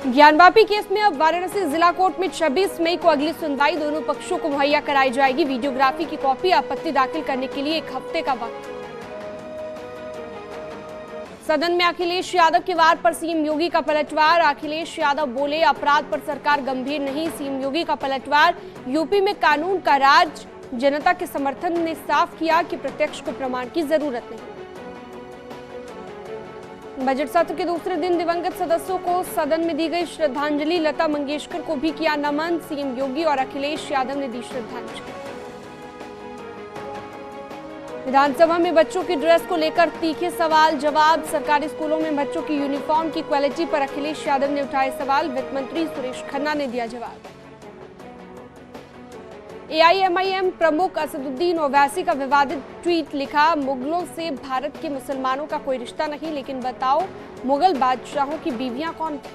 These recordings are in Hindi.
ज्ञानवापी केस में अब वाराणसी जिला कोर्ट में 26 मई को अगली सुनवाई दोनों पक्षों को मुहैया कराई जाएगी। वीडियोग्राफी की कॉपी आपत्ति दाखिल करने के लिए 1 हफ्ते का वक्त। सदन में अखिलेश यादव के वार पर सीएम योगी का पलटवार। अखिलेश यादव बोले, अपराध पर सरकार गंभीर नहीं। सीएम योगी का पलटवार। यूपी में कानून का राज। जनता के समर्थन ने साफ किया कि प्रत्यक्ष को प्रमाण की जरूरत नहीं। बजट सत्र के दूसरे दिन दिवंगत सदस्यों को सदन में दी गई श्रद्धांजलि। लता मंगेशकर को भी किया नमन। सीएम योगी और अखिलेश यादव ने दी श्रद्धांजलि। विधानसभा में बच्चों की ड्रेस को लेकर तीखे सवाल जवाब। सरकारी स्कूलों में बच्चों की यूनिफॉर्म की क्वालिटी पर अखिलेश यादव ने उठाए सवाल। वित्त मंत्री सुरेश खन्ना ने दिया जवाब। एआईएमआईएम प्रमुख असदुद्दीन ओवैसी का विवादित ट्वीट लिखा, मुगलों से भारत के मुसलमानों का कोई रिश्ता नहीं, लेकिन बताओ मुगल बादशाहों की बीवियां कौन थी।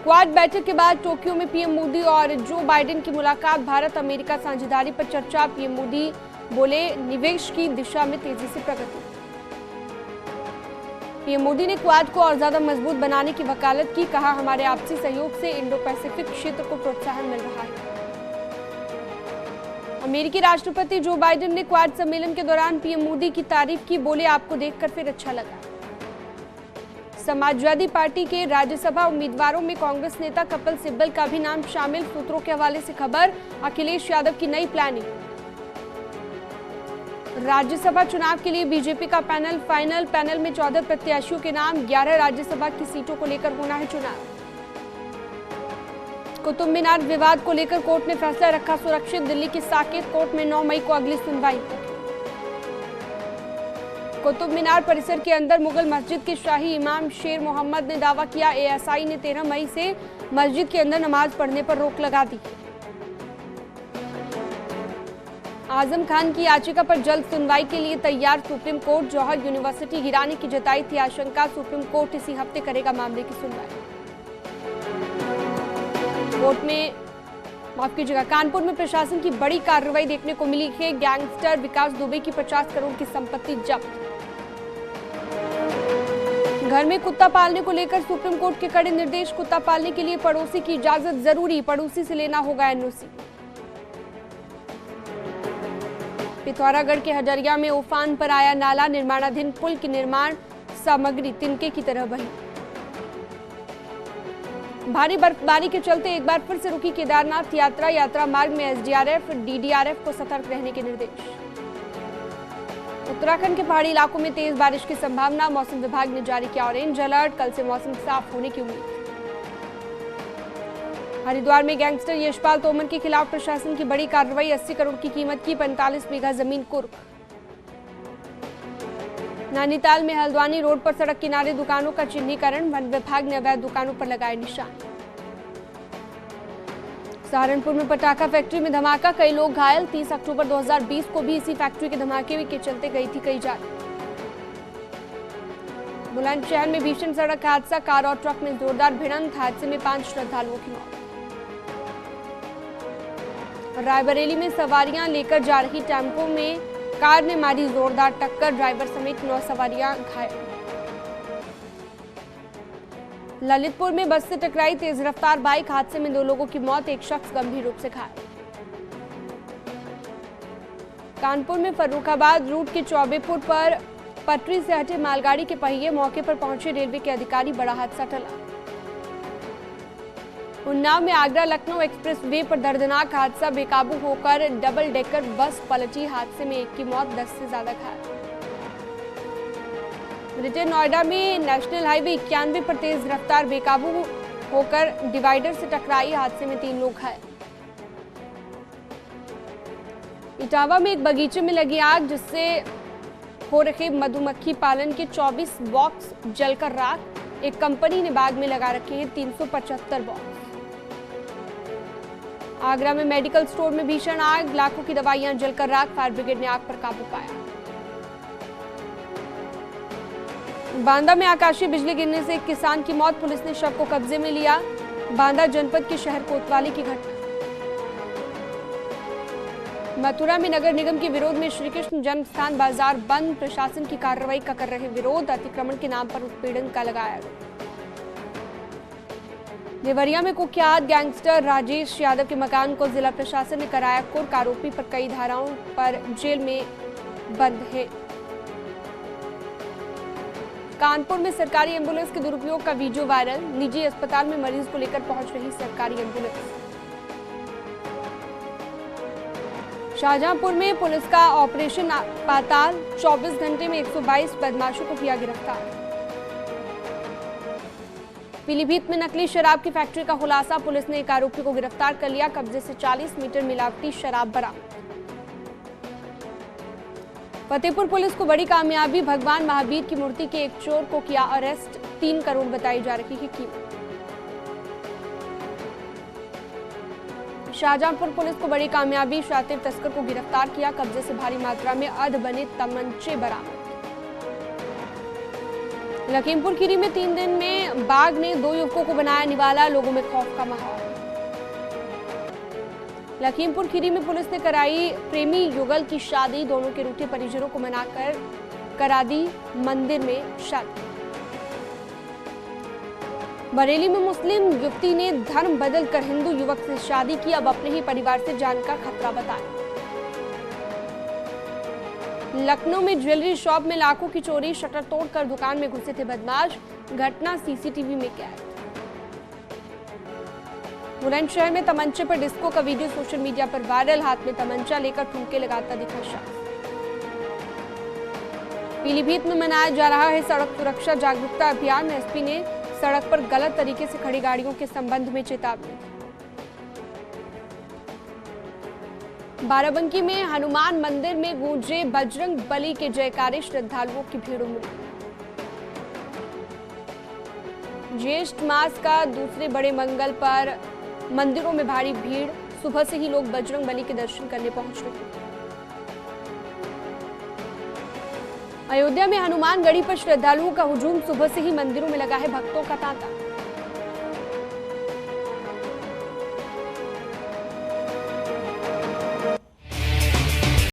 क्वाड बैठक के बाद टोक्यो में पीएम मोदी और जो बाइडेन की मुलाकात। भारत अमेरिका साझेदारी पर चर्चा। पीएम मोदी बोले, निवेश की दिशा में तेजी से प्रगति। पीएम मोदी ने क्वाड को और ज्यादा मजबूत बनाने की वकालत की। कहा, हमारे आपसी सहयोग से इंडो पैसिफिक क्षेत्र को प्रोत्साहन मिल रहा है। अमेरिकी राष्ट्रपति जो बाइडेन ने क्वाड सम्मेलन के दौरान पीएम मोदी की तारीफ की। बोले, आपको देखकर फिर अच्छा लगा। समाजवादी पार्टी के राज्यसभा उम्मीदवारों में कांग्रेस नेता कपिल सिब्बल का भी नाम शामिल। सूत्रों के हवाले से खबर। अखिलेश यादव की नई प्लानिंग। राज्यसभा चुनाव के लिए बीजेपी का पैनल फाइनल। पैनल में 14 प्रत्याशियों के नाम। 11 राज्यसभा की सीटों को लेकर होना है चुनाव। कुतुब मीनार विवाद को लेकर कोर्ट ने फैसला रखा सुरक्षित। दिल्ली की साकेत कोर्ट में 9 मई को अगली सुनवाई। कुतुब मीनार परिसर के अंदर मुगल मस्जिद के शाही इमाम शेर मोहम्मद ने दावा किया। एएसआई ने 13 मई से मस्जिद के अंदर नमाज पढ़ने पर रोक लगा दी। आजम खान की याचिका पर जल्द सुनवाई के लिए तैयार सुप्रीम कोर्ट। जौहर यूनिवर्सिटी गिराने की जताई थी आशंका। सुप्रीम कोर्ट इसी हफ्ते करेगा मामले की सुनवाई। कोर्ट में कानपुर में प्रशासन की बड़ी कार्रवाई देखने को मिली है। गैंगस्टर विकास दुबे की 50 करोड़ की संपत्ति जब्त। घर में कुत्ता पालने को लेकर सुप्रीम कोर्ट के कड़े निर्देश। कुत्ता पालने के लिए पड़ोसी की इजाजत जरूरी। पड़ोसी से लेना होगा एनओसी। पिथौरागढ़ के हडरिया में उफान पर आया नाला। निर्माणाधीन पुल की निर्माण सामग्री तिनके की तरह बही। भारी बर्फबारी के चलते एक बार फिर से रुकी केदारनाथ यात्रा। यात्रा मार्ग में एसडीआरएफ डीडीआरएफ को सतर्क रहने के निर्देश। उत्तराखंड के पहाड़ी इलाकों में तेज बारिश की संभावना। मौसम विभाग ने जारी किया ऑरेंज अलर्ट। कल से मौसम साफ होने की उम्मीद। हरिद्वार में गैंगस्टर यशपाल तोमर के खिलाफ प्रशासन की बड़ी कार्रवाई। 80 करोड़ की कीमत की 45 बीघा जमीन कुर्क। नैनीताल में हल्द्वानी रोड पर सड़क किनारे दुकानों का चिन्हीकरण। वन विभाग ने अवैध दुकानों पर लगाए निशान। सहारनपुर में पटाखा फैक्ट्री में धमाका। कई लोग घायल। 30 अक्टूबर 2020 को भी इसी फैक्ट्री के धमाके के चलते गई थी कई जान। बुलंदशहर में भीषण सड़क हादसा। कार और ट्रक में जोरदार भिड़ंत। हादसे में 5 श्रद्धालुओं की मौत। रायबरेली में सवारियां लेकर जा रही टेम्पो में कार ने मारी जोरदार टक्कर। ड्राइवर समेत 9 सवारियां घायल। ललितपुर में बस से टकराई तेज रफ्तार बाइक। हादसे में 2 लोगों की मौत। एक शख्स गंभीर रूप से घायल। कानपुर में फर्रुखाबाद रूट के चौबेपुर पर पटरी से हटे मालगाड़ी के पहिए। मौके पर पहुंचे रेलवे के अधिकारी। बड़ा हादसा टला। उन्नाव में आगरा लखनऊ एक्सप्रेस वे पर दर्दनाक हादसा। बेकाबू होकर डबल डेकर बस पलटी। हादसे में 1 की मौत, 10 से ज्यादा घायल। ग्रेटर नोएडा में नेशनल हाईवे 91 पर तेज रफ्तार बेकाबू होकर डिवाइडर से टकराई। हादसे में 3 लोग घायल। इटावा में एक बगीचे में लगी आग, जिससे हो रहे मधुमक्खी पालन के 24 बॉक्स जलकर राख। एक कंपनी ने बाग में लगा रखे हैं 375 बॉक्स। आगरा में मेडिकल स्टोर में भीषण आग। लाखों की दवाइयां जलकर राख। फायर ब्रिगेड ने आग पर काबू पाया। बांदा में आकाशीय बिजली गिरने से एक किसान की मौत। पुलिस ने शव को कब्जे में लिया। बांदा जनपद के शहर कोतवाली की घटना। मथुरा में नगर निगम के विरोध में श्रीकृष्ण जन्म स्थान बाजार बंद। प्रशासन की कार्रवाई का कर रहे विरोध। अतिक्रमण के नाम पर उत्पीड़न का लगाया। देवरिया में कुख्यात गैंगस्टर राजेश यादव के मकान को जिला प्रशासन ने कराया कुर्क। आरोपी पर कई धाराओं पर जेल में बंद है। कानपुर में सरकारी एम्बुलेंस के दुरुपयोग का वीडियो वायरल। निजी अस्पताल में मरीज को लेकर पहुंच रही सरकारी एम्बुलेंस। शाहजहांपुर में पुलिस का ऑपरेशन पाताल। 24 घंटे में 122 बदमाशों को किया गिरफ्तार। पीलीभीत में नकली शराब की फैक्ट्री का खुलासा। पुलिस ने एक आरोपी को गिरफ्तार कर लिया। कब्जे से 40 लीटर मिलावटी शराब बरामद। फतेहपुर पुलिस को बड़ी कामयाबी। भगवान महावीर की मूर्ति के एक चोर को किया अरेस्ट। 3 करोड़ बताई जा रही है कीमत। शाहजहांपुर पुलिस को बड़ी कामयाबी। शातिर तस्कर को गिरफ्तार किया। कब्जे से भारी मात्रा में अर्धबने तमंचे बरामद। लखीमपुर खीरी में 3 दिन में बाघ ने 2 युवकों को बनाया निवाला। लोगों में खौफ का माहौल। लखीमपुर खीरी में पुलिस ने कराई प्रेमी युगल की शादी। दोनों के रूठे परिजनों को मनाकर करा दी मंदिर में शादी। बरेली में मुस्लिम युवती ने धर्म बदलकर हिंदू युवक से शादी की। अब अपने ही परिवार से जान का खतरा बताया। लखनऊ में ज्वेलरी शॉप में लाखों की चोरी। शटर तोड़कर दुकान में घुसे थे बदमाश। घटना सीसीटीवी में कैद। बुलंदशहर में तमंचे पर डिस्को का वीडियो सोशल मीडिया पर वायरल। हाथ में तमंचा लेकर ठुमके लगाता दिखा शख्स। पीलीभीत में मनाया जा रहा है सड़क सुरक्षा जागरूकता अभियान। एसपी ने सड़क पर गलत तरीके से खड़ी गाड़ियों के संबंध में चेतावनी। बाराबंकी में हनुमान मंदिर में गूंजे बजरंग बली के जयकारे। श्रद्धालुओं की भीड़ उमड़ी। ज्येष्ठ मास का दूसरे बड़े मंगल पर मंदिरों में भारी भीड़। सुबह से ही लोग बजरंग बली के दर्शन करने पहुंच रहे हैं। अयोध्या में हनुमान गढ़ी पर श्रद्धालुओं का हुजूम। सुबह से ही मंदिरों में लगा है भक्तों का तांता।